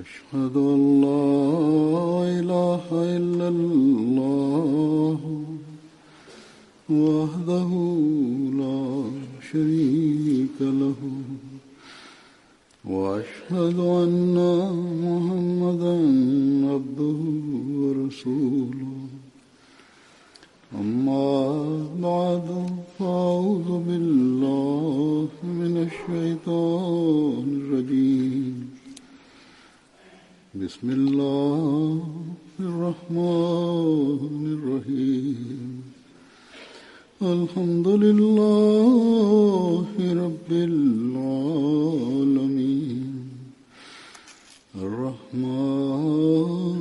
أشهد أن لا إله إلا الله وحده لا شريك له وأشهد أن محمدا عبده ورسوله أما بعد فأعوذ بالله من الشيطان الرجيم بسم الله الرحمن الرحيم الحمد لله رب العالمين الرحمن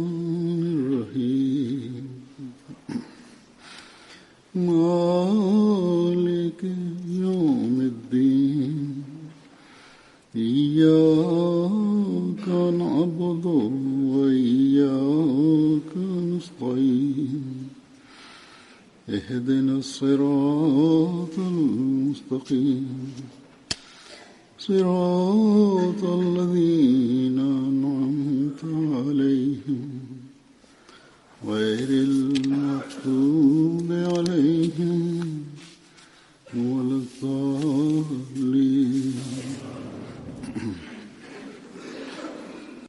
الرحيم مالك يوم الدين إياك نعبد وإياك نستعين اهدنا الصراط المستقيم صراط الذين أنعمت عليهم غير المغضوب عليهم ولا الضالين.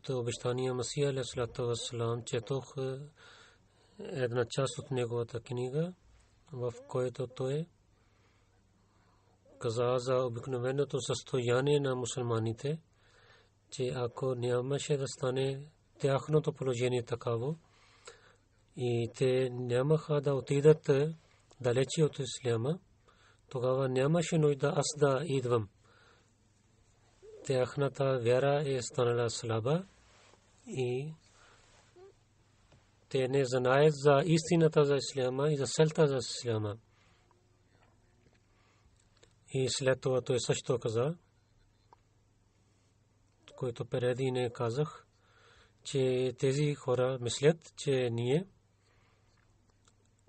То обещания Масия алейхиссалату вассалам четох една част от неговата книга, в което той каза за обикновеното състояние на мусулманите, че ако нямаше да стане тяхното положение такаво и те нямаха да отидат далече от исляма, тогава нямаше нужда аз да идвам. Тяхната вяра е станала слаба и те не знаят за истината за исляма и за целта за исляма. И след това той също каза, който преди не казах, че тези хора мислят, че ние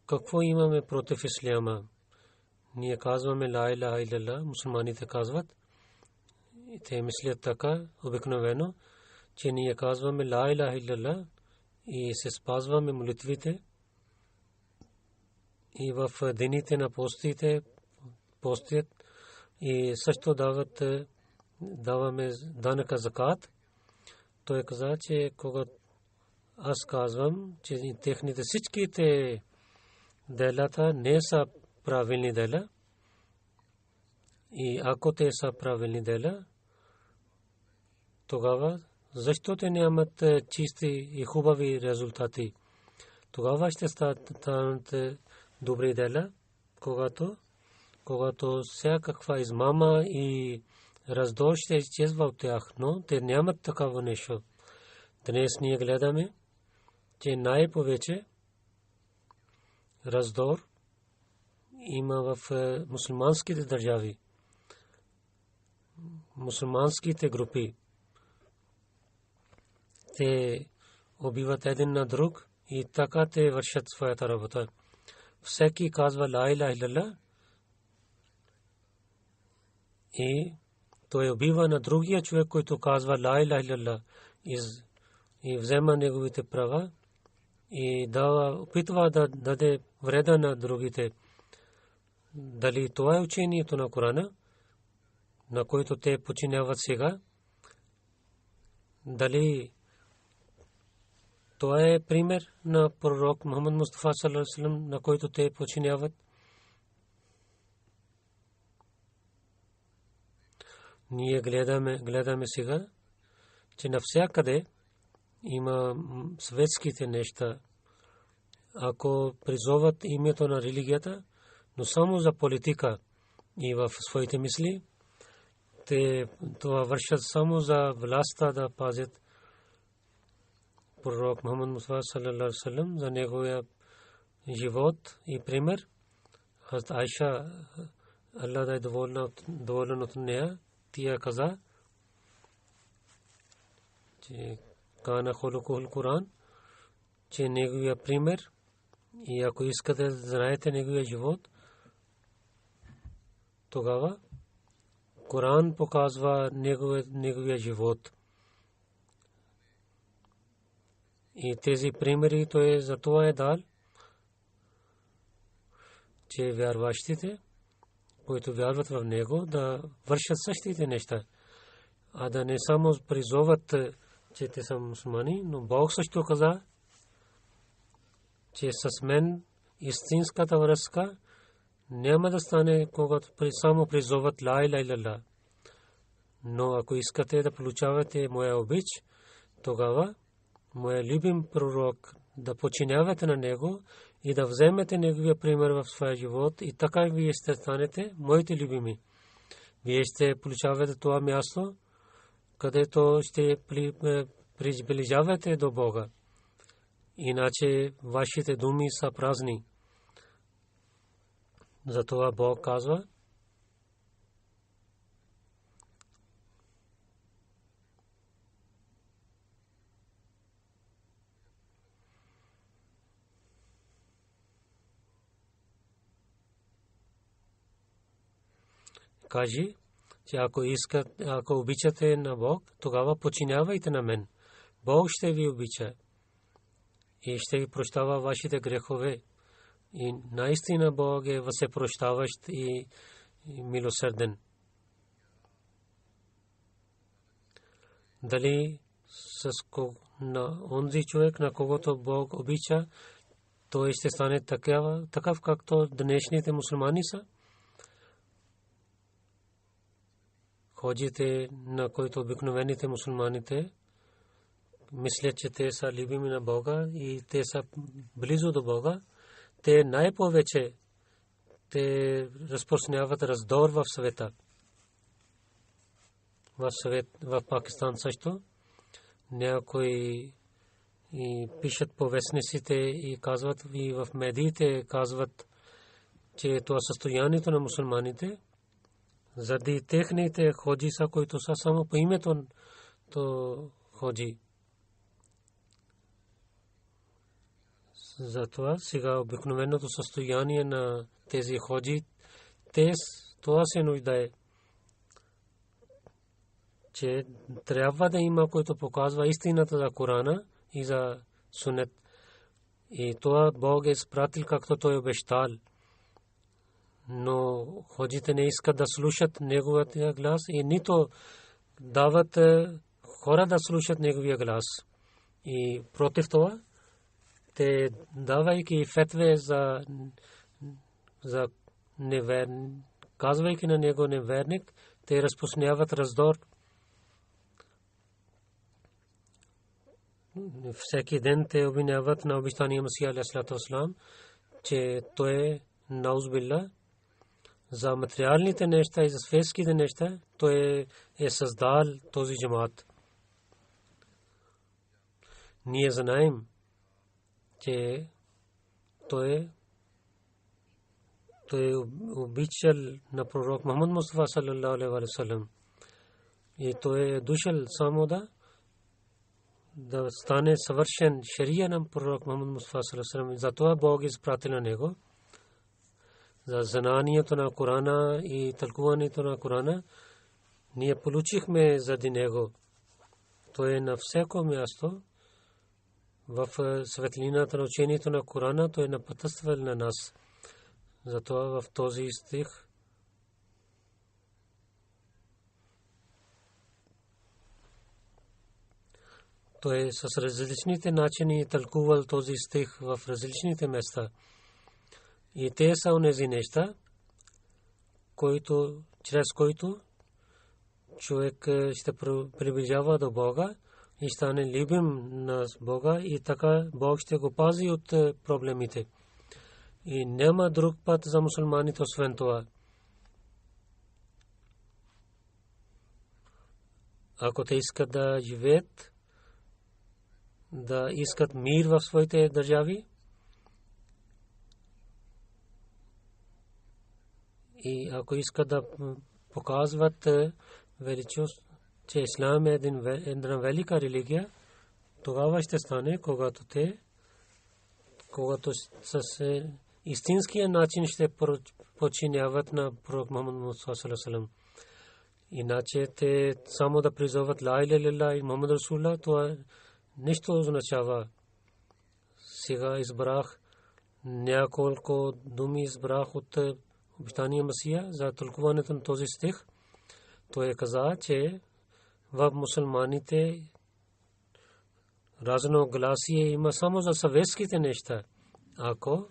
какво имаме против исляма. Ние казваме ла илаха илlallah, мусулманите казват. И те мислят така обикновено, че ние казваме ла илаха илlallah и се спазваме молитвите и в дените на постят и също даваме данъка закат. Той каза, че когато аз казвам, че техните всичките делата не са правилни дела и ако те са правилни дела, тогава защо те нямат чисти и хубави резултати? Тогава ще станат добри дела, когато всякаква измама и раздор ще изчезва от тях, но те нямат такава нещо. Днес ние гледаме, че най-повече раздор има в мусулманските държави, мусулманските групи. Те убиват един на друг и така те вършат своята работа. Всеки казва ла илаха илlallah и той убива на другия човек, който казва ла илаха илlallah и взема неговите права и опитва да даде вреда на другите. Дали това е учението на Корана, на който те подчиняват сега? Дали това е пример на пророк Мухаммад Мустафа саллаллаху алейхи ва саллям, на който те подчиняват? Ние гледаме сега, че навсякъде има светските неща. Ако призоват името на религията, но само за политика и в своите мисли, те това вършат само за властта да пазят. Пророк Мухаммад Мустафа саллаллаху алейхи ва саллям, за неговия живот и пример, Хазрат Айша, Allah да е доволен от нея, тя каза, че кана хулукул Коран, че неговия пример, и ако искате да знаете неговия живот, тогава Коран показва неговия живот. И тези примери той за това е дал, че вярващите, които вярват в него, да вършат същите неща, а да не само призоват, че те са мусулмани, но Бог също каза, че с мен истинската връзка няма да стане, когато само призоват ла иляха илlallah. Но ако искате да получавате моя обич, тогава моя любим пророк, да подчинявате на него и да вземете неговия пример в своя живот, и така вие ще станете моите любими. Вие ще получавате това място, където ще приближавате до Бога. Иначе вашите думи са празни. Затова Бог казва: кажи, че ако обичате на Бог, тогава подчинявайте на мен. Бог ще ви обича и ще ви прощава вашите грехове. И наистина Бог е всепрощаващ и милосърден. Дали на онзи човек, на когото Бог обича, той ще стане такъв, както днешните мусулмани са? Ходжите, на които обикновените мусулманите мислят, че те са любими на Бога и те са близо до Бога, те най-повече разпространяват раздор в света. В Пакистан също някои и пишат по вестниците и казват, и в медиите казват, че това състоянието на мусулманите заради техните ходжи са, които са само по името то ходжи. Затова сега обикновеното състояние на тези ходжи, това се нуждае, че трябва да има, който показва истината за Корана и за Сунет. И това Бог е изпратил, както той обещал. Но ходжите не искат да слушат неговия глас и нито дават хора да слушат неговия глас. И против това, те давайки фетве за неверник, казвайки на него неверник, те разпространяват раздор. Всеки ден те обвиняват на обещания Масия алейхиссалату вассалам, че той е наузбилла за материалните неща и за светските неща, той е създал този джамаат. Ние знаем, че той е обичал на пророк Мухаммад Мустафа саллаллаху алейхи ва саллям. И той е дошъл само да стане съвършен шария на пророк Мухаммад Мустафа саллаллаху алейхи ва саллям. Затова Бог изпратил на него. За знанието на Корана и тълкуването на Корана ние получихме заради него. Той е на всяко място. В светлината на учението на Корана той е напътствал на нас. Затова в този стих той с различните начини тълкувал този стих в различните места. И те са онези неща, чрез които човек ще приближава до Бога и стане любим на Бога, и така Бог ще го пази от проблемите. И няма друг път за мусулманите освен това. Ако те искат да живеят, да искат мир в своите държави, и ако искат да показват величието, че Ислам е една велика религия, тогава ще стане, когато с истинския начин ще подчиняват на пророк Мухаммад Мустафа саллаллаху алейхи ва саллям. Иначе те само да призоват ла иляха илlallah и Мухаммад Расулуллах, това нищо означава. сега избрах няколко думи избрах от обещания Месия за тълкуването на този стих. Той каза, че в мусулманите разногласие има само за съветските неща. Ако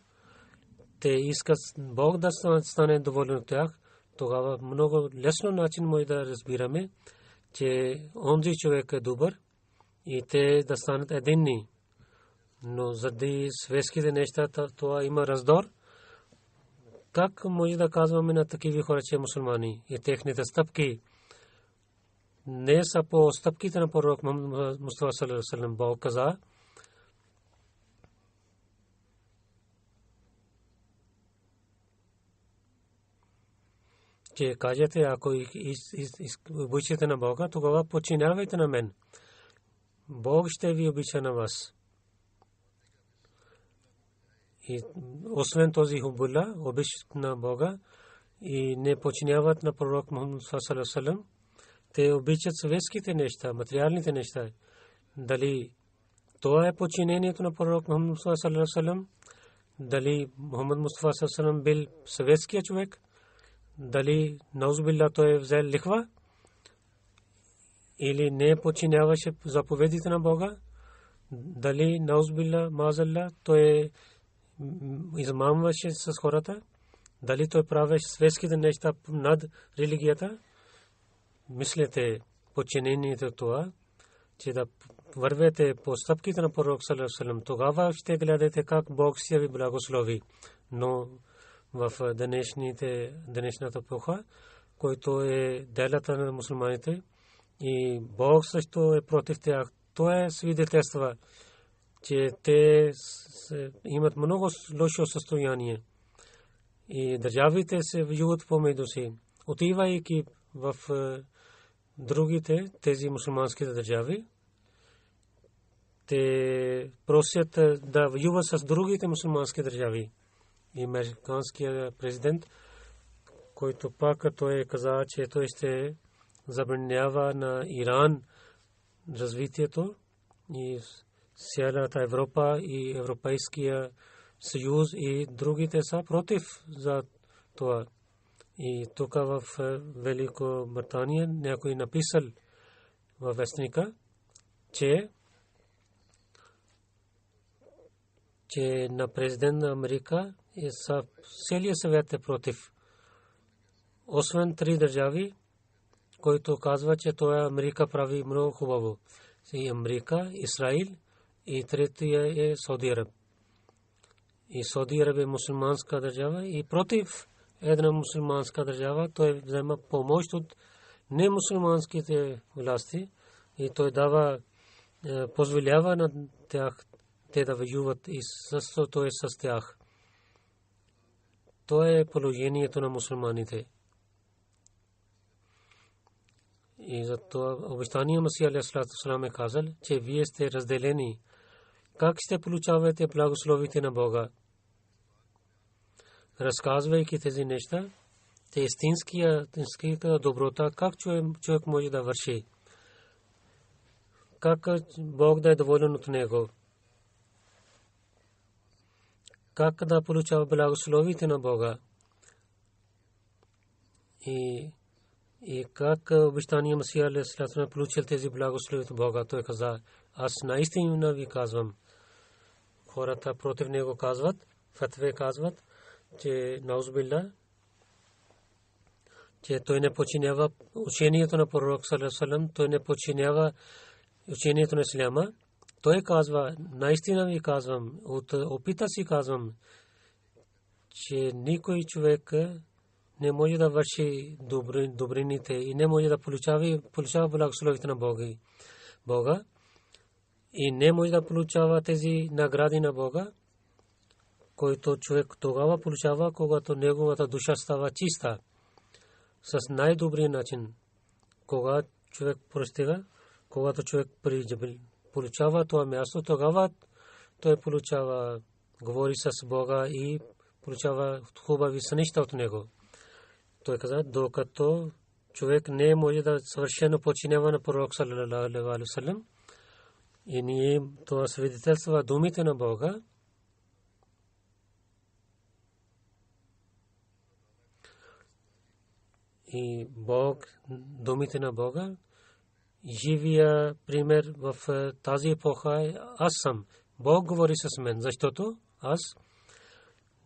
те искат Бог да стане доволен от тях, тогава много лесно начин може да разбираме, че онзи човек е добър и те да станат единни. Но заради светските неща това има раздор. Как може да казваме на такива хора, че мусулмани и техните стъпки не са по стъпките на пророк Мустафа саллаллаху алейхи ва саллям? Бог каза, че кажете, ако обичате на Бога, тогава подчинявайте на мен. Бог ще ви обича на вас. И освен този хубула, обич на Бога и не подчиняват на пророк Мухаммад саллаллаху алейхи ва саллям, те обичат светските неща, материалните неща. Дали това е подчинението на пророк Мухаммад саллаллаху алейхи ва саллям? Дали Мухаммад Мустафа саллаллаху алейхи ва саллям бил съветския човек? Дали наузбилла той взел лихва? Или не подчиняваше заповедите на Бога? Дали наузбилла мазалла той измамваше с хората? Дали той правеше светските неща над религията? Мислете подчинението това, че да вървете по стъпките на пророк саллаллаху алейхи ва саллям, тогава ще гледате как Бог ще ви благослови. Но в днешната епоха, който е делата на мусулманите, и Бог също е против тях. Това е свидетелство, че те имат много лошо състояние и държавите се воюват помежду си. Отивайки в другите тези мусулмански държави, те просят да воюват с другите мусулмански държави. И американският президент, който пак той каза, че той ще забранява на Иран развитието, и цялата Европа и Европейския съюз и другите са против за това. И тук в Великобритания някой написал във вестника, че на президент на Америка и целият съвет е против. Освен 3 държави, който казва, че това Америка прави много хубаво. И Америка, Израил и третия е Сауди Араб. И Сауди Араб е мусулманска държава и против една мусулманска държава той взема помощ от немусулманските власти и той дава позволява на тях те да воюват и той е с тях. То е положението на мусулманите. И затова обещания Масия алейхи салам е казал, че вие сте разделени. Как ще получавате благословите на Бога? Разказвайки тези неща, те истинската доброта, как човек може да върши? Как Бог да е доволен от него? Как да получава благословите на Бога? И как обещания Масия алейхи салам получил тези благослови от Бога? Той каза, аз наистина ви казвам. Хората против него казват, фатве казват, че наузбилла, че той не подчинява учението на пророк саллаллаху алейхи ва саллям, той не подчинява учението на исляма. Той казва, наистина ви казвам, от опита си казвам, че никой човек не може да върши добрините и не може да получава благословите на Бога и не може да получава тези награди на Бога, който човек тогава получава, когато неговата душа става чиста с най-добрия начин. Когато човек простига, когато човек получава това място, тогава той получава, говори с Бога и получава хубави сънища от него. Той каза, докато човек не може да съвършено подчинява на пророк саллаллаху алейхи ва саллям, и ние това свидетелства думите на Бога, и Бог, думите на Бога, живия пример в тази епоха е аз съм. Бог говори с мен, защото аз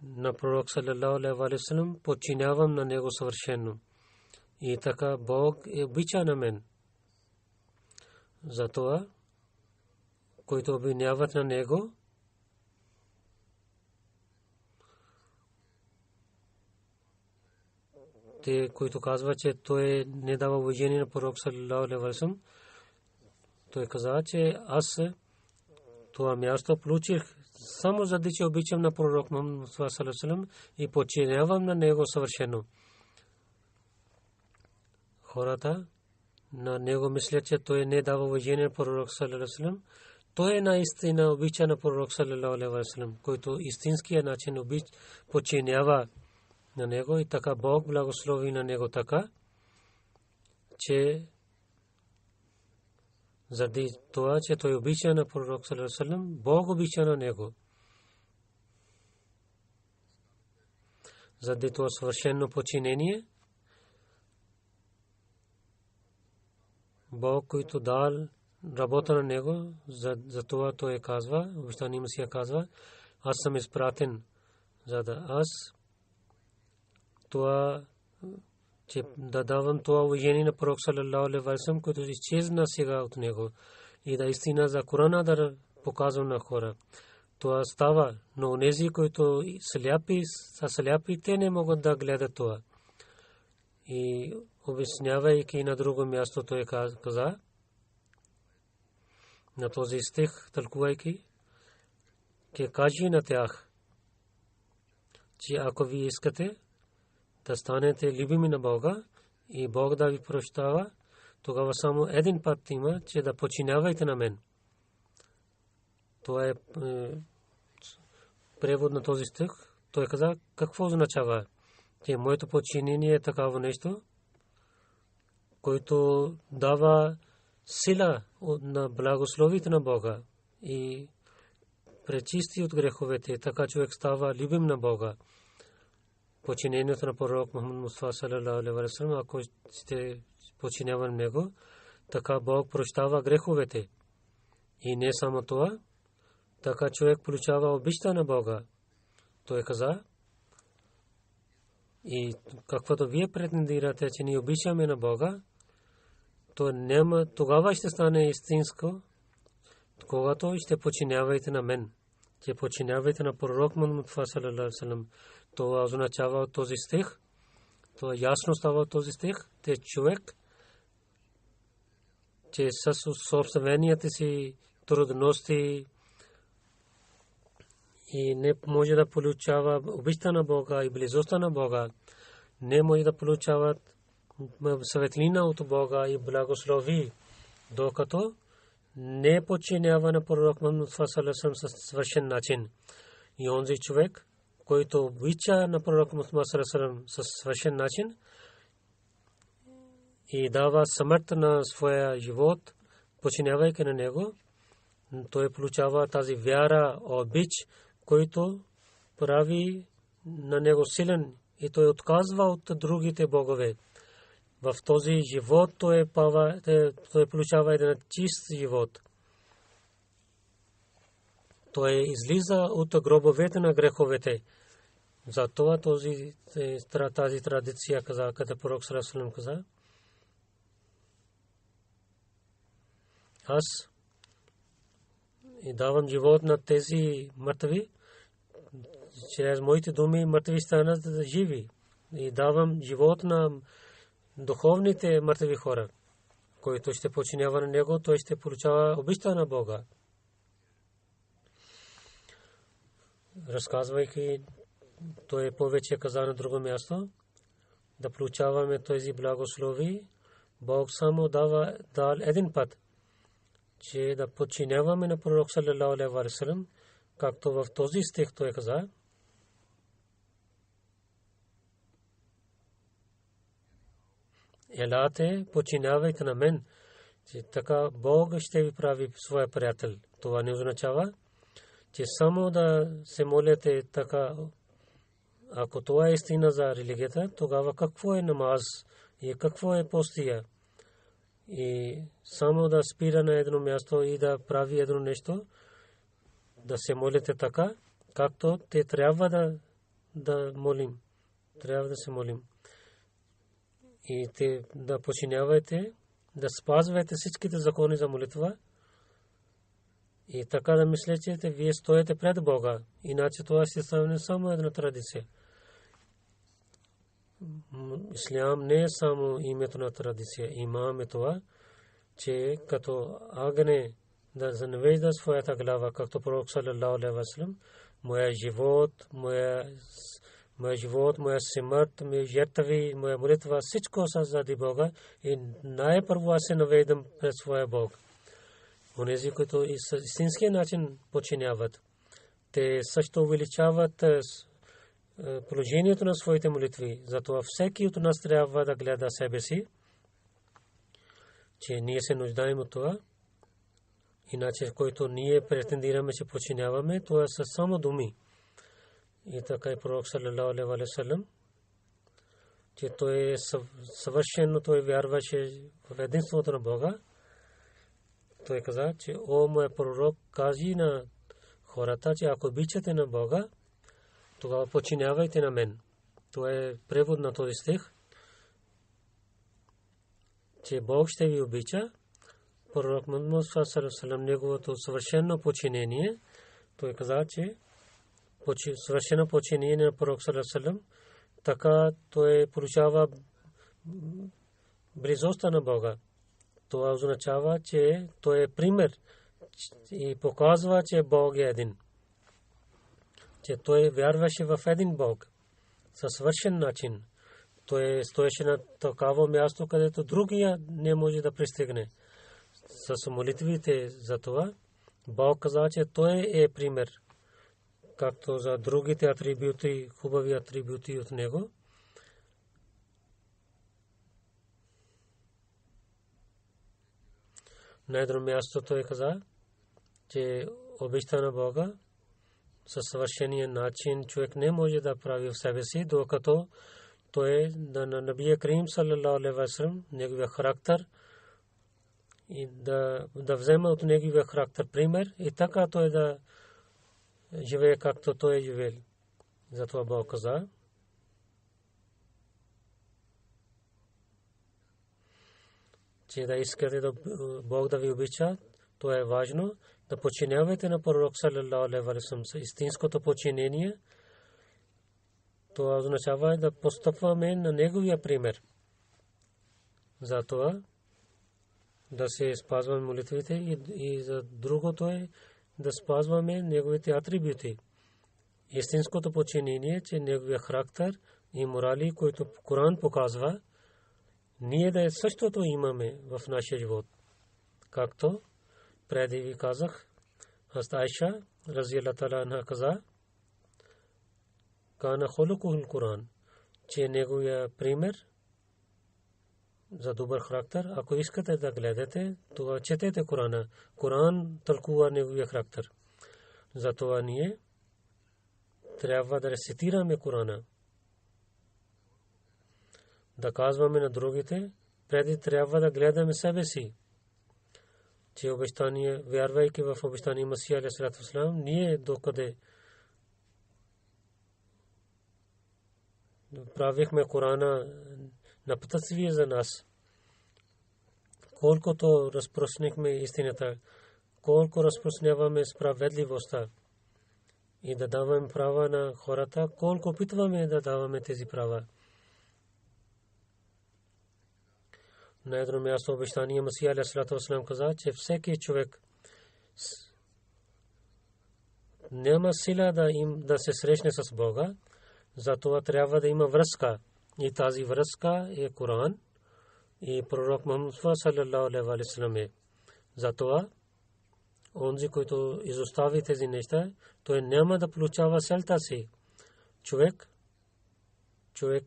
на пророк саллалаху алейхи ва саллям подчинявам на него съвършено. И така Бог обича на мен. Затова, които обвиняват на него, те, които казват, че той не дава уважение на пророк саллалаху алейхи ва саллям, той каза, че аз това място получих само заради, че обичам на пророк Мухаммад саллалаху алейхи ва саллям и подчинявам на него съвършено. Хората на него мислят, че той не дава уважение на пророк саллалаху алейхи ва саллям. Той е наистина обича на пророк саллалаху алейхи ва саллям, който истинския начин подчинява на него и така Бог благослови на него така, че заради това, че той обича на пророк саллалаху алейхи ва саллям, Бог обича на него. Заради това съвършено подчинение, Бог, който дал работа на него, за това той казва, обещания Месия казва, аз съм изпратен, за да аз това, че да давам това уважение на пророк саллалаху алейхи ва саллям, който изчезна сега от него, и да истина за Корана да показвам на хора. Това става, но онези, които сляпи, те не могат да гледат това. И обяснявайки на друго място, той каза, на този стих, тълкувайки, че кажи на тях, че ако ви искате да станете любими на Бога и Бог да ви прощава, тогава само един път има, че да подчинявайте на мен. Това е превод на този стих. Той каза, какво означава, че моето подчинение е такава нещо, който дава сила на благословите на Бога и пречисти от греховете, така човек става любим на Бога. Подчинението на пророк Мухаммад Мустафа саллалаху алейхи ва саллям, ако сте подчинявани на него, така Бог прощава греховете. И не само това, така човек получава обичта на Бога. Той каза, и каквото вие претендирате, че ни обичаме на Бога, то няма, тогава ще стане истинско, когато ще подчинявайте на мен, че подчинявайте на пророк Мухаммад саллалаху алейхи ва саллям. Това означава от този стих, това ясно става от този стих, че човек, че със собствените си трудности и не може да получава обичта на Бога и близостта на Бога, не може да получават светлина от Бога и благослови, докато не подчинява на пророк Мухаммад саллалаху алейхи ва саллям със свършен начин. И онзи човек, който обича на пророк Мухаммад саллалаху алейхи ва саллям със свършен начин и дава смърт на своя живот, подчинявайки на него, той получава тази вяра, обич, който прави на него силен и той отказва от другите богове. В този живот той получава един чист живот. Той излиза от гробовете на греховете. Затова тази традиция каза, като пророк саллалаху алейхи ва саллям каза, аз и давам живот на тези мъртви, чрез моите думи мъртви станат живи. И давам живот на духовните мъртви хора, който ще подчинява на него, той ще получава обичта на Бога. Разказвайки, той повече каза на друго място, да получаваме тези благослови, Бог само дал един път, че да подчиняваме на пророк саллалаху алейхи ва саллям, както в този стих той каза, елате, подчинявайте на мен, че така Бог ще ви прави своя приятел. Това не означава, че само да се молите така. Ако това е истина за религията, тогава какво е намаз И какво е постия? И само да спира на едно място и да прави едно нещо, да се молите така, както те трябва да молим. Трябва да се молим. И те да починявате, да спазвате всичките закони за молитва. И така да мислите, че вие стоите пред Бога. Иначе това ще стане само една традиция. Ислям не е само името на традиция. Имам е това, че като агне да занавежда своята глава, както пророк саллалаху алейхи ва саллям, моя живот, моя смърт, моя жертви, моя молитва, всичко са заради Бога и най-първо аз се навеждам пред своя Бог. Онези, които истинския начин починяват, те също увеличават положението на своите молитви. Затова всеки от нас трябва да гледа себе си, че ние се нуждаем от това. Иначе, който ние претендираме, че починяваме, това са само думи. И така и пророк саллалаху алейхи ва саллям, че той е съвършено, той вярваше в единството на Бога. Той каза, че о, моя пророк, кажи на хората, че ако обичате на Бога, тогава починявайте на мен. Това е превод на този стих, че Бог ще ви обича. Пророк Мухаммад саллаллаху алейхи ва саллям, неговото съвършено починение, той каза, че съвършено починение на пророк саллаллаху алейхи ва саллям, така той получава близостта на Бога. Това означава, че той е пример и показва, че Бог е един. Че той вярваше в един Бог със свършен начин. Той стоеше на такава място, където другия не може да пристигне. С молитвите за това Бог каза, че той е пример, както за другите атрибути, хубави атрибути от него. На едно място той каза, че обичта на Бога със съвършения начин човек не може да прави в себе си, докато той на Набия Карим саллалаху алейхи ва саллям, неговия характер, и да взема от неговия характер пример и така той да живее както той е живел. Затова Бог каза, че да искате да Бог да ви обича, то е важно да починявате на пророк саллалаху алейхи ва саллям. Истинското починение, това означава да постъпваме на неговия пример. Затова да се спазваме молитвите и за другото е да спазваме неговите атрибути. Истинското починение, че неговия характер и морали, които Коран показва, ние да същото имаме в нашия живот. Както преди ви казах, Хазрат Айша разияллаху таала анха каза, кана хулукул Коран, че неговия пример за добър характер. Ако искате да гледате, това четете Корана. Коран тълкува неговия характер. Затова ние трябва да рецитираме Корана. Да казваме на другите, преди трябва да гледаме себе си, че обещание, вярвайки в обещание Масия алейхи салату ва салам, ние докъде правихме Корана на пътствие за нас. Колкото разпространихме истината, колко разпространяваме справедливостта и да даваме права на хората, колко опитваме да даваме тези права. На едно място обещание Масия алейхи салату ва салам каза, че всеки човек няма сила да се срещне с Бога, затова трябва да има връзка. И тази връзка е Коран и пророк Мухаммад саллалаху алейхи ва саллям. Затова онзи, който изостави тези неща, той няма да получава целта си. Човек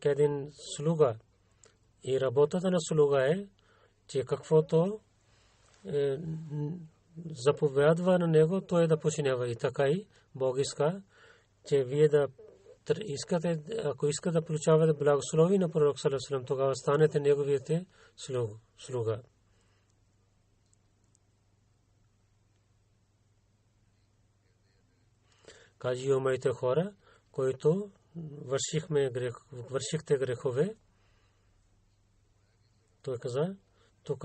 е един слуга и работата на слуга е, че каквото заповядва на него, той да починява. И така и Бог иска, че вие да искате, ако искате да получавате благослови на пророк саллаллаху алейхи ва саллям, тогава станете неговите слуга. Кажи о моите хора, които вършихте грехове, той каза, тук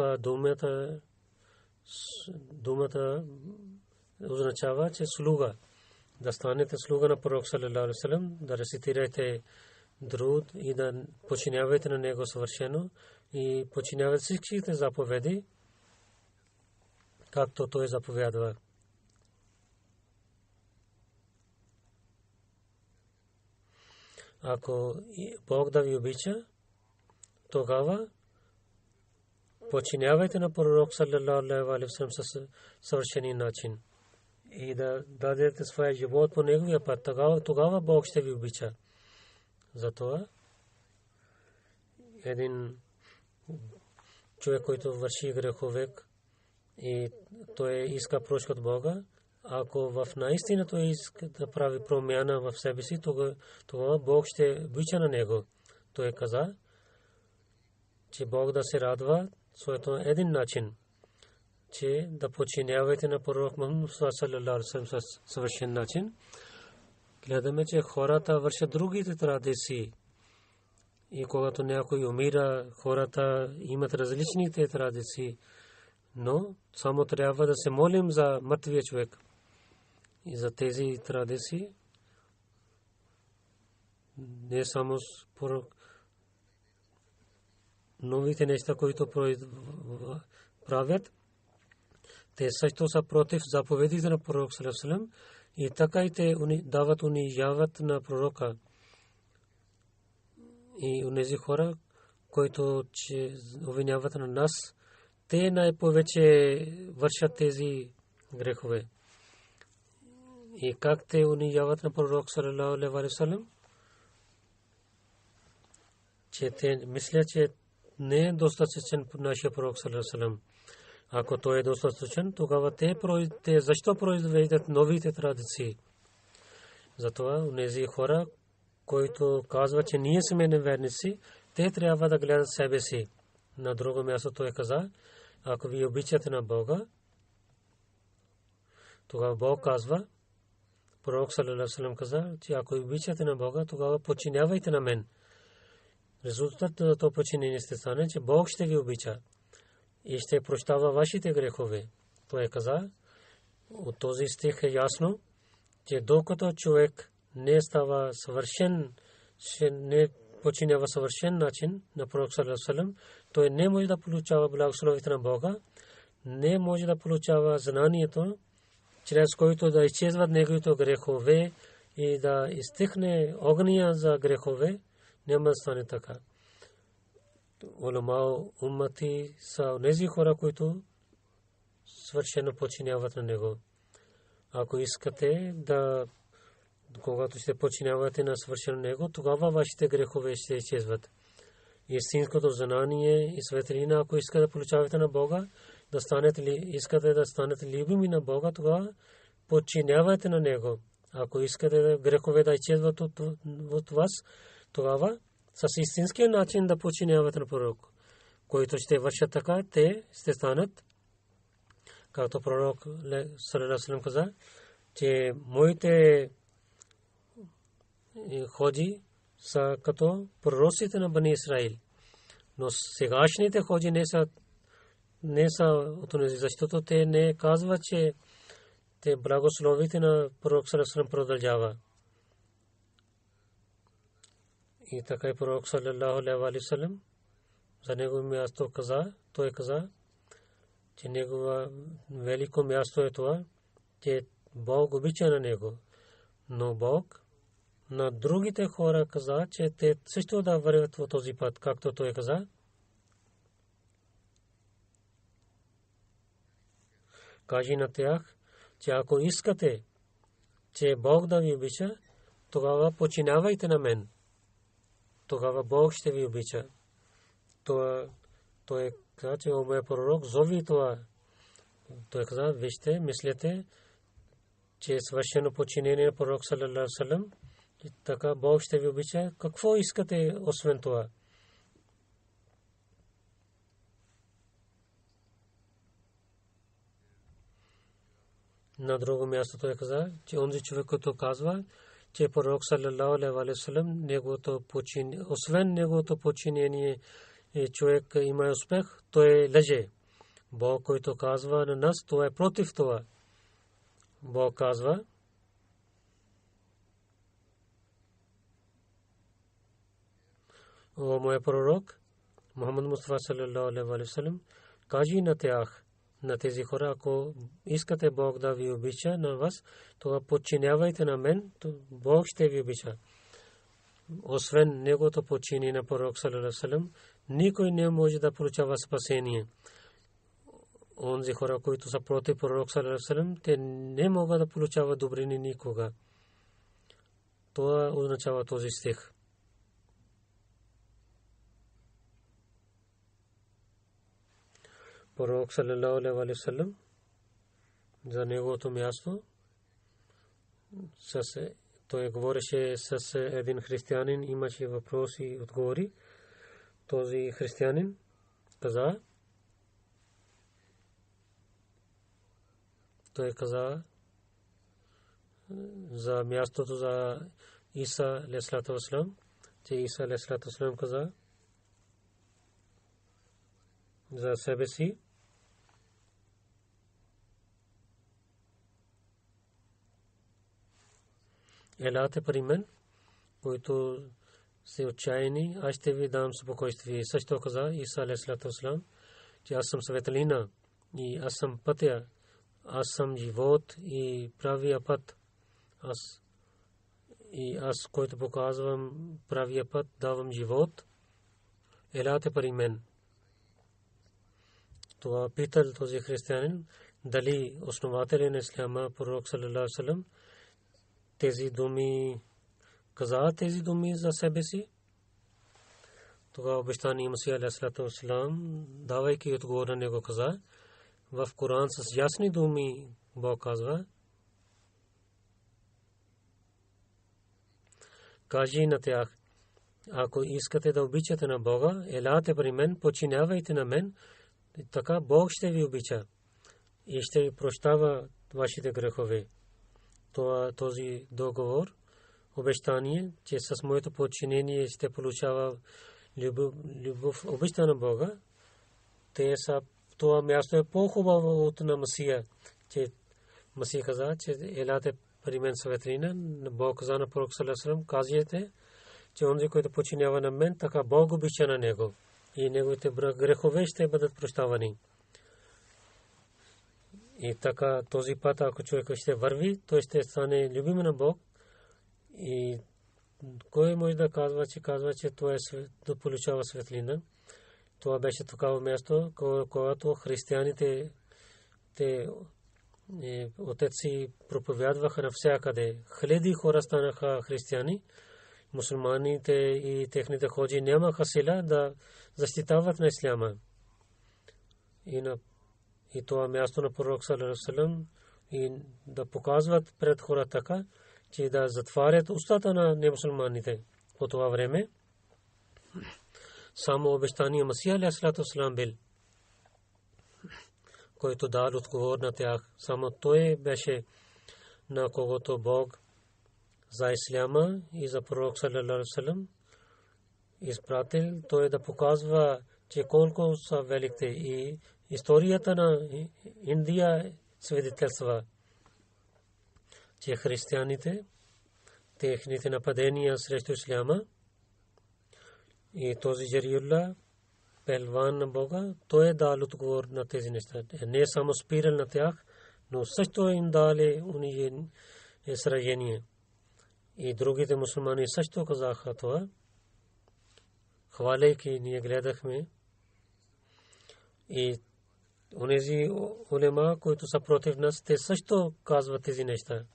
думата означава, че слуга, да станете слуга на пророк саллаллаху алейхи ва саллям, да рецитирате друд и да подчинявате на него съвършено и подчинявате всичките заповеди, както той заповядва. Ако Бог да ви обича, тогава подчинявайте на пророк саллаллаху алейхи ва саллям със съвършен начин и да дадете своя живот по неговия път, тогава Бог ще ви обича. Затова един човек, който върши грехове и той иска прошка от Бога, ако в наистина той иска да прави промяна в себе си, тогава Бог ще обича на него. Той каза, че Бог да се радва своето един начин, че да подчинявате на пророк Мухаммад саллаллаху алейхи ва саллям със съвършен начин. Гледаме, че хората вършат другите традиции. И когато някой умира, хората имат различните традиции. Но само трябва да се молим за мъртвия човек. И за тези традиции не само новите неща, които правят, те също са против заповедите на пророк саллаллаху алейхи ва саллям и така и те дават унижават на пророка. И онези хора, които обвиняват на нас, те най-повече вършат тези грехове. И как те унижават на пророк саллаллаху алейхи ва саллям, че те мислят, че не е достатъчен нашия пророк саллаллаху алейхи ва саллям. Ако той е достатъчен, тогава те защо произвеждат новите традиции? Затова онези хора, които казват, че ние сме неверници, те трябва да гледат себе си. На друго място той каза, ако ви обичате на Бога, тогава Бог казва, пророк саллаллаху алейхи ва саллям каза, че ако обичате на Бога, тогава подчинявайте на мен. Резултатът на това подчинение ще стане, че Бог ще ви обича и ще прощава вашите грехове. Той каза, от този стих е ясно, че докато човек не става съвършен, не подчинява съвършен начин на пророк саллаллаху алейхи ва саллям, той не може да получава благословите на Бога, не може да получава знанието, чрез който да изчезват неговите грехове и да изтихне огъня за грехове, няма да стане така. Улама уммати са онези хора, които свършено подчиняват на него. Ако искате да, когато ще подчинявате на свършено него, тогава вашите грехове ще изчезват. Истинското знание и светлина, ако искате да получавате на Бога, искате да станете любими на Бога, тогава подчинявайте на него. Ако искате грехове да изчезват от вас, тогава с истинския начин да подчинявате на пророк, който ще вършат така, те ще станат, както пророк саллаллаху алейхи ва саллям каза, че моите ходжи са като пророците на Бани Исраил. Но сегашните ходжи не са от тези, защото те не казват, че те благословите на пророк саллаллаху алейхи ва саллям продължава. И така и пророк саллаллаху алейхи ва саллям за него място каза, той каза, че негово велико място е това, че Бог обича на него. Но Бог на другите хора каза, че те също да вървят в този път, както той каза. Кажи на тях, че ако искате, че Бог да ви обича, тогава подчинявайте на мен. Тогава Бог ще ви обича. Той каза, че моя пророк зови това. Той каза, вижте, мислете, че е свършено подчинение на пророк саллаллаху алейхи ва саллям, така Бог ще ви обича. Какво искате освен това? На друго място той каза, че онзи човек, който казва, че пророк саллалаху алейхи ва саллям освен неговото подчинение човек има успех, той лъже. Бог, който казва на нас, това е против това. Бог казва, о моя пророк Мухаммад Мустафа саллалаху алейхи ва саллям, кажи на тях, на тези хора, ако искате Бог да ви обича на вас, това подчинявайте на мен, то Бог ще ви обича. Освен неговото подчинение на пророк саллалаху алейхи ва саллям, никой не може да получава спасение. Онзи хора, които са против пророк саллалаху алейхи ва саллям, те не могат да получават добрини никога. Това означава този стих. Пророк саллалаху алейхи ва саллям за неговото място той говореше с един християнин, имаше въпроси и отговори. Този християнин каза, той каза за мястото за Иса алейхиссалату вассалам, че Иса алейхиссалату вассалам каза за себе си, елате при мен, които се отчаяни, аз ще ви дам спокойствие. Също каза Иса алейхиссалату вассалам, че аз съм светлина и аз съм пътя, аз съм живот и правия път. Аз, който показвам правия път, давам живот. Елате при мен. Това питал този християнин, дали основателят на исляма, пророк саллалаху алейхи ва саллям, тези думи каза тези думи за себе си. Тогава обещания Масия алейхиссалату вассалам, давайки отговор на него, каза в Коран с ясни думи. Бог казва, кажи на тях, ако искате да обичате на Бога, елате при мен, подчинявайте на мен, така Бог ще ви обича и ще ви прощава вашите грехове. Този договор, обещание, че с моето подчинение ще получава любов, обичта на Бога, това място е по-хубаво от на Масия, че Масия каза, че елате при мен светлина. Бог каза на пророк саллалаху алейхи ва саллям, казвайте, че онзи, който подчинява на мен, така Бог обича на него и неговите грехове ще бъдат прощавани. И така този път, ако човек ще върви, той ще стане любим на Бог. И кой може да казва, че това е да получава светлина. Това беше такава място, когато християните отеци проповядваха навсякъде. Хиляди хора станаха християни. Мусулманите и техните ходжи нямаха сила да защитават на исляма. И това място на пророк саллалаху алейхи ва саллям и да показват пред хората така, че да затварят устата на немусулманите. По това време само обещания Масия алейхиссалату вассалам бил, който дал отговор на тях. Само той беше, на когото Бог за исляма и за пророк саллалаху алейхи ва саллям изпратил, той да показва, че колко са великите. И историята на Индия свидетелства, че християните, техните нападения срещу исляма и този Джариулла, пелван на Бога, той е дал отговор на тези неща. Не само спирал на тях, но също им дали сражение. И другите мусулмани също казаха това. Хваляйки, ние гледахме. И онези улема, които са против нас, те също казват тези неща.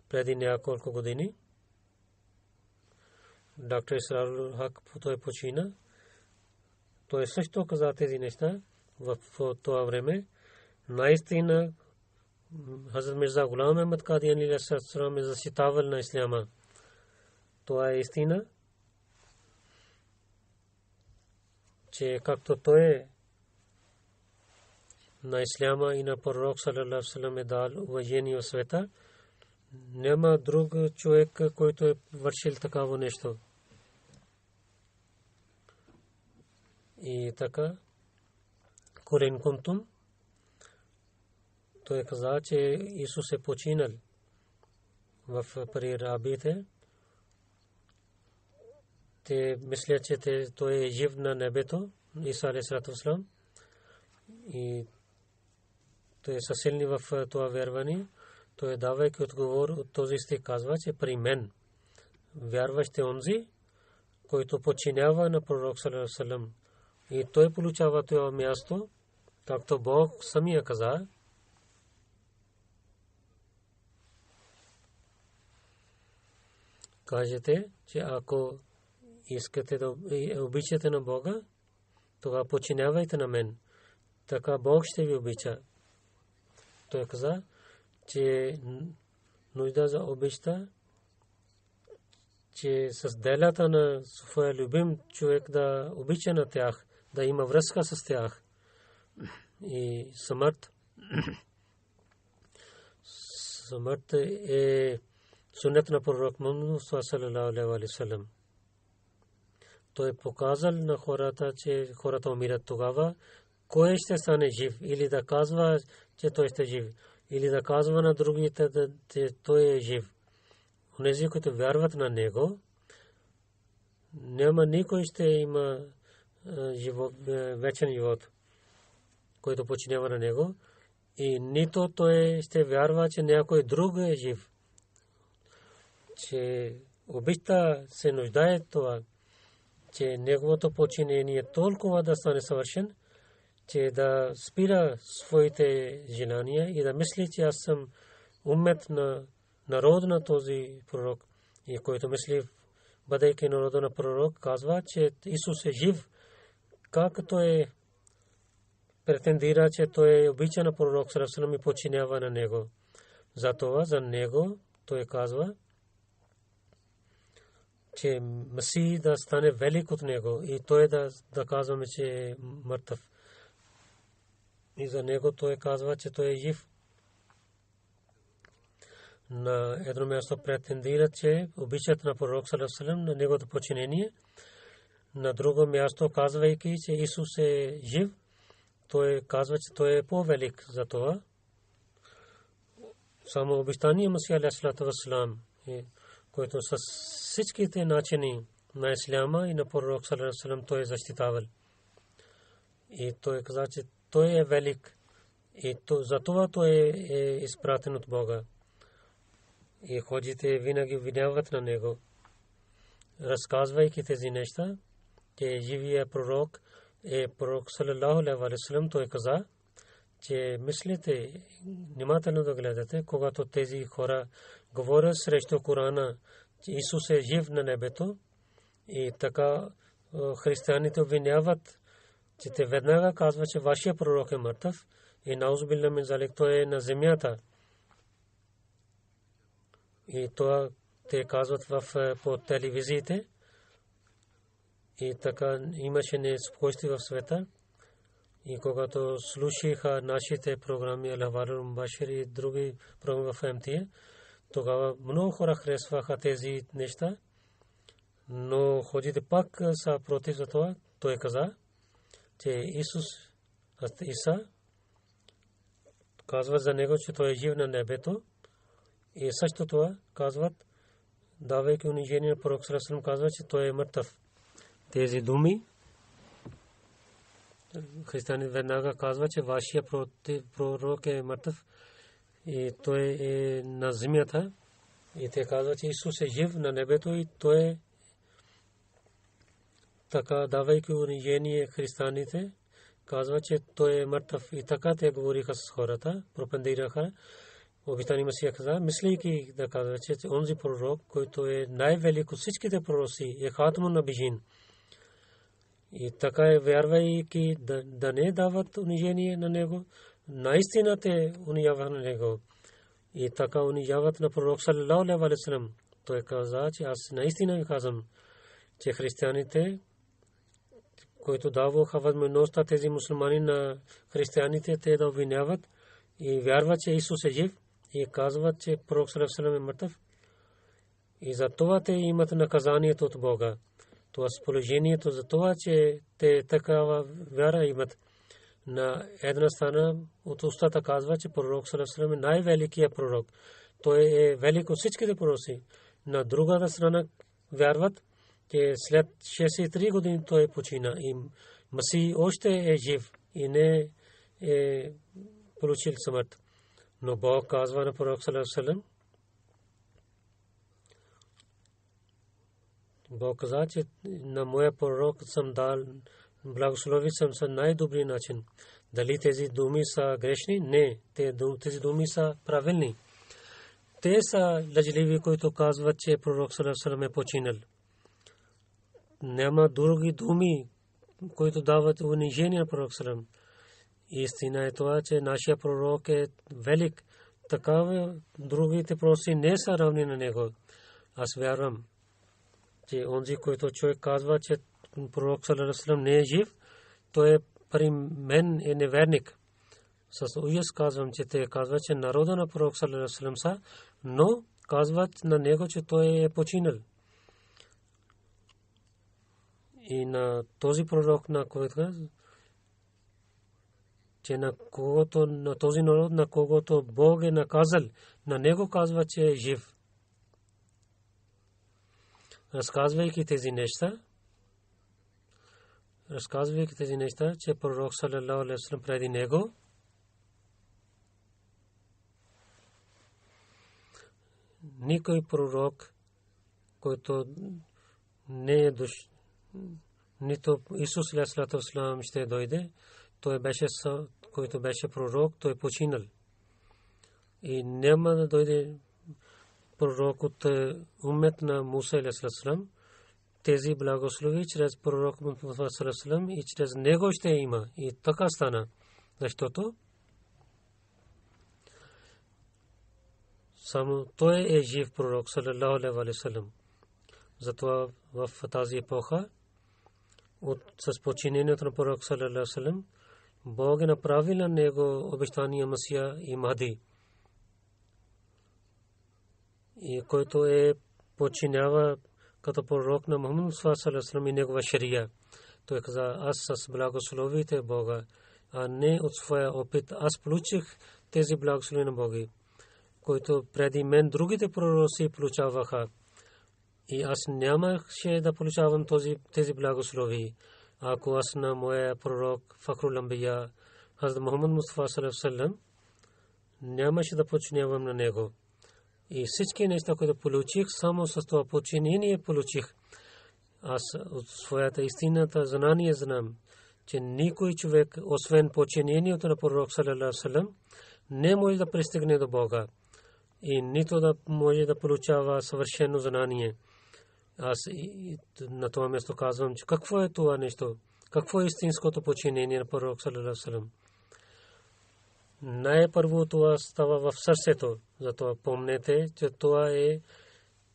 Преди няколко години доктор Исраил Хак, той почина. Той също каза тези неща в това време. Наистина Хазрат Мирза Гулам Ахмад Кадияни алейхи салам е защитавал на исляма. Това е истина, че както той на исляма и на пророк саллаллаху алейхи ва саллям е дал уважение в света, няма друг човек, който е вършил такава нещо. И така, Корин Кунтум, той каза, че Исус е починал при рабите. Те мислят, че той е жив на небето, Иса алейхиссалату вассалам. И той е съсилни в това вярване. Той давайки отговор от този стих казва, че при мен вярващ е онзи, който подчинява на пророк саллаллаху алейхи ва саллям. И той получава това място, както Бог самия каза. Кажете, че ако искате да обичате на Бога, тогава подчинявайте на мен. Така Бог ще ви обича. Той каза, че нужда за обичта, че с делата на своя любим човек да обича на тях, да има връзка с тях. И смърт е суннет на пророк Мухаммад саллаллаху алейхи ва саллям. Той показал на хората, че хората умират тогава. Кой ще стане жив? Или да казва, че той ще жив, или да казва на другите, че той е жив. Онези, които вярват на него, няма никой ще има вечен живот, който подчинява на него. И нито той ще вярва, че някой друг е жив. Че обичта се нуждае това, че неговото подчинение толкова да стане съвършен, че да спира своите желания и да мисли, че аз съм умет на народ на този пророк. И който мисли, бъдейки народа на пророк, казва, че Исус е жив. Как той претендира, че той е обича на пророк саллаллаху алейхи ва саллям и подчинява на него. Затова за него той казва, че Месия да стане велик от него и той да казваме, че е мъртъв. И за него той казва, че той е жив. На едно място претендира, че обичат на пророк саллаллаху алейхи ва саллям, на неговото подчинение. На друго място, казвайки, че Исус е жив, той казва, че той е по-велик за това. Само обещание Месия алейхиссалату вассалам, който с всичките начини на исляма и на пророк саллаллаху алейхи ва саллям той е защитавал. И той каза, че той е велик и за това той е изпратен от Бога. И ходите винаги обвиняват на него, разказвайки тези неща, че живия пророк е пророк саллаллаху алейхи ва саллям. Той каза, че мислите, внимателно да гледате, когато тези хора говорят срещу Корана, че Исус е жив на небето, и така християните обвиняват, че те веднага казват, че вашия пророк е мъртъв и наузубилла мин залик, той е на земята. И това те казват по телевизиите. И така имаше неспокойствие в света. И когато слушаха нашите програми Ал-Ахварул Мубашир и други програми в МТА, тогава много хора харесваха тези неща, но ходите пак са против за това. Той каза, че Иса казва за него, че той е жив на небето. И също това казват, давайки унижение на пророк саллаллаху алейхи ва саллям, казва, че той е мъртъв. Тези думи християни веднага казват, че вашия пророк е мъртъв и той е на земята. И те казват, че Исус е жив на небето и той е така, давайки унижение християните, казва, че той е мъртъв. И така те говориха с хората, пропагандираха. Обитани Месия каза, мислейки да казва, че онзи пророк, който е най-велик от всичките пророци, е хатмун набиин. И така е, вярвайки да не дават унижение на него, наистина те унижават на него. И така унижават на пророк саллаллаху алейхи ва саллям. той каза, че аз наистина ви казвам, че християните, които даваха възможността тези мусулмани на християните те да обвиняват и вярват, че Исус е жив и казват, че Пророк саллаллаху алейхи ва саллям е мъртъв. И за това те имат наказанието от Бога. Това с положението за това, че те такава вяра имат. На една страна от устата казва, че Пророк саллаллаху алейхи ва саллям е най-великият пророк. Той е велик от всичките пророци. На другата страна вярват, че след 63 години той почина и Масих още е жив и не е получил смърт. Но Бог казва на Пророк саллаллаху алейхи ва саллям, Бог каза, че на моя пророк съм дал благослови съм с най-добри начин. Дали тези думи са грешни? Не, тези думи са правилни. Те са лъжливи, които казват, че Пророк саллаллаху алейхи ва саллям е починал. Няма други думи, които дават унижение на Пророк саллаллаху алейхи ва саллям. Истина е това, че нашия пророк е велик. Такава другите пророци не са равни на него. Аз вярвам, че онзи, който човек казва, че Пророк саллаллаху алейхи ва саллям не е жив, той е при мен е неверник. С ужас казвам, че те казват, че народа на Пророк саллаллаху алейхи ва саллям са, но казват на него, че той е починал. И на този пророк, на който че на когото, на този народ, на когото Бог е наказал, на него казва, че е жив. Разказвайки тези неща, че Пророк саллаллаху алейхи ва саллям преди него никой пророк, който не е нито Исус алейхи салам ще дойде, той беше, който беше пророк, той е починал. И няма да дойде пророк от уммет на Муса алейхи салам. Тези благослови чрез пророк Мухаммад саллаллаху алейхи ва саллям и чрез него ще има. И така стана. Защото само той е жив пророк саллаллаху алейхи ва саллям. Затова в тази епоха с починението на пророк саллаллаху алейхи ва саллям Бог е направил на него обещания Масия и Махди. И който е починява като пророк на Мухаммад саллаллаху алейхи ва саллям и негова шария. Той каза, аз с благословите Бога, а не от своя опит. Аз получих тези благослови на Бога, които преди мен другите пророци получаваха. И аз нямаше да получавам тези благослови, ако аз на моя пророк Фахрул Амбия Хазрат Мухаммад Мустафа саллаллаху алейхи ва саллям нямаше да подчинявам на него. И всички неща, които получих, само с това подчинение получих. Аз от своята истината знание знам, че никой човек, освен подчинението на пророк саллаллаху алейхи ва саллям, не може да пристигне до Бога и нито да може да получава съвършено знание. Аз на това място казвам, че какво е това нещо? Какво е истинското подчинение на пророк саллаллаху алейхи ва саллям? Най-първо това става в сърцето. Затова помнете, че това е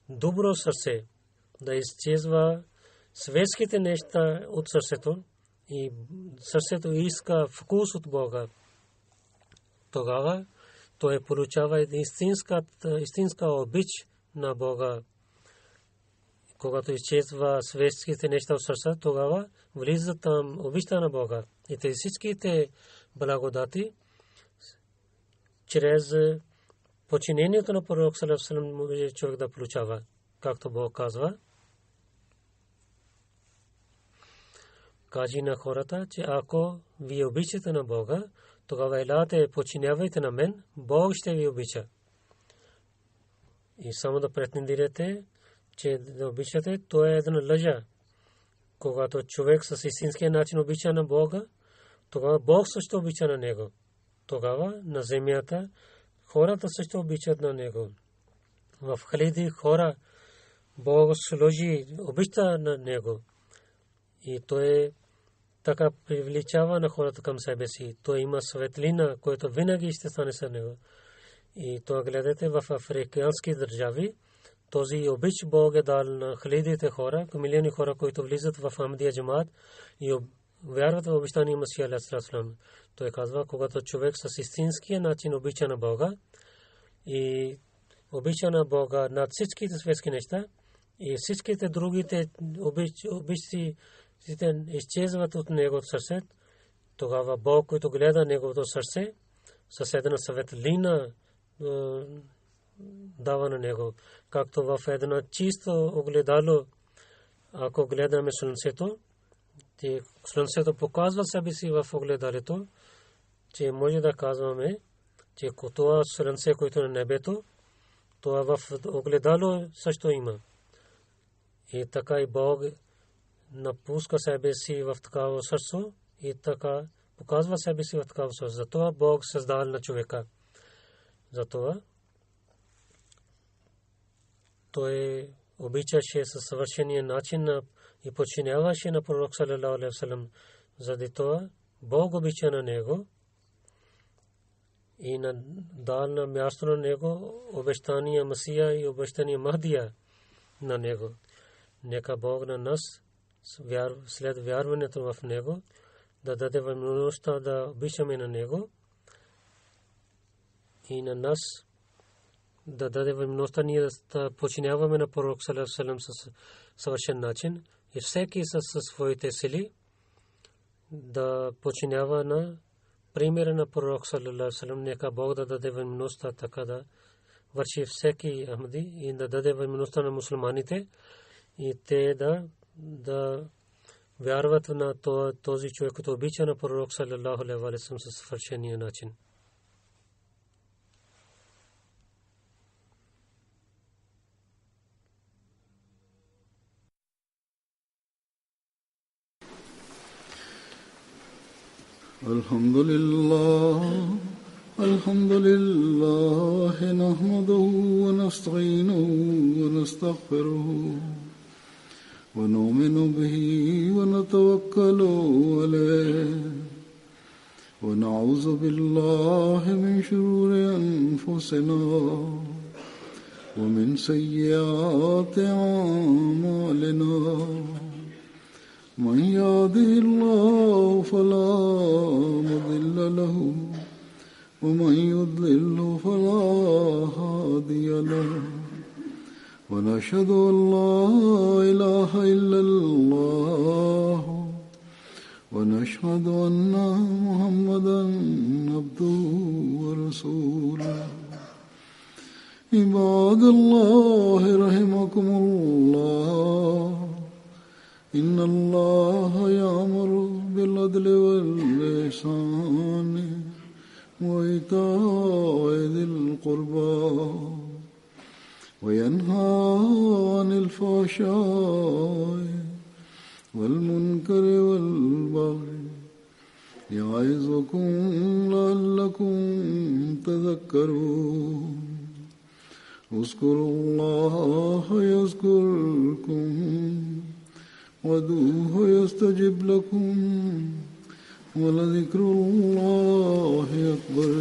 добро сърце. Да изчезва светските неща от сърцето и сърцето иска вкус от Бога. Тогава той получава истинска обич на Бога. Когато изчезва светските неща от сърцето, тогава влиза там обичта на Бога. И тези всичките благодати чрез подчинението на пророк саллаллаху алейхи ва саллям може човек да получава. Както Бог казва, кажи на хората, че ако ви обичате на Бога, тогава елате подчинявайте на мен, Бог ще ви обича. И само да претендирате, че да обичате, то е една лъжа. Когато човек с истинския начин обича на Бога, тогава Бог също обича на него. Тогава на земята хората също обичат на него. В хиляди хора Бог сложи обичта на него. И той така привличава на хората към себе си. Той има светлина, която винаги ще стане с него. И това гледате в африкански държави. този обич Бог е дал на хилядите хора, милиони хора, които влизат в Ахмадия джамат и вярват в обещания Масия алейхи салам. Той казва, когато човек с истинския начин обича на Бога и обича на Бога над всичките светски неща и всичките другите обичи изчезват от неговото сърце, тогава Бог, който гледа неговото сърце, с една светлина дава на него, както в една чисто огледало, ако гледаме слънцето, слънцето показва себе си в огледалето, че може да казваме, че това слънце, което е на небето, това в огледало също има. И така и Бог напуска себе си в такава сърце и така показва себе си в такава сърце. Затова Бог създал на човека. Затова той обичаше със съвършения начин и подчиняваше на пророк саллалаху алейхи ва саллям. Заради това Бог обича на него и дал на място на него обещания Масия и обещания Махдия на него. Нека Бог на нас след вярването в него да даде възможността да обичаме на него и на нас да даде възможността ние да подчиняваме на пророк саллалаху алейхи ва саллям със съвършен начин и всеки със своите сили да подчинява на примера на пророк саллалаху алейхи ва саллям. Нека Бог да даде възможността така да върши всеки Ахмади и да даде възможността на мусулманите и те да вярват на този човек, който обича на пророк саллалаху алейхи ва саллям със съвършения начин. الحمد لله نحمده ونستعينه ونستغفره ونؤمن به ونتوكل عليه ونعوذ بالله من شرور أنفسنا ومن سيئات أعمالنا من يهده الله فلا مضل له ومن يضلل فلا هادي له ونشهد أن لا إله إلا الله ونشهد أن محمدا عبده ورسوله عباد الله رحمكم الله إن الله يأمر بالعدل والإحسان وإيتاء ذي القربى وينهى عن الفحشاء والمنكر والبغي يعظكم لعلكم تذكرون اذكروا الله يذكركم وادعوه يستجب لكم ولذكر الله أكبر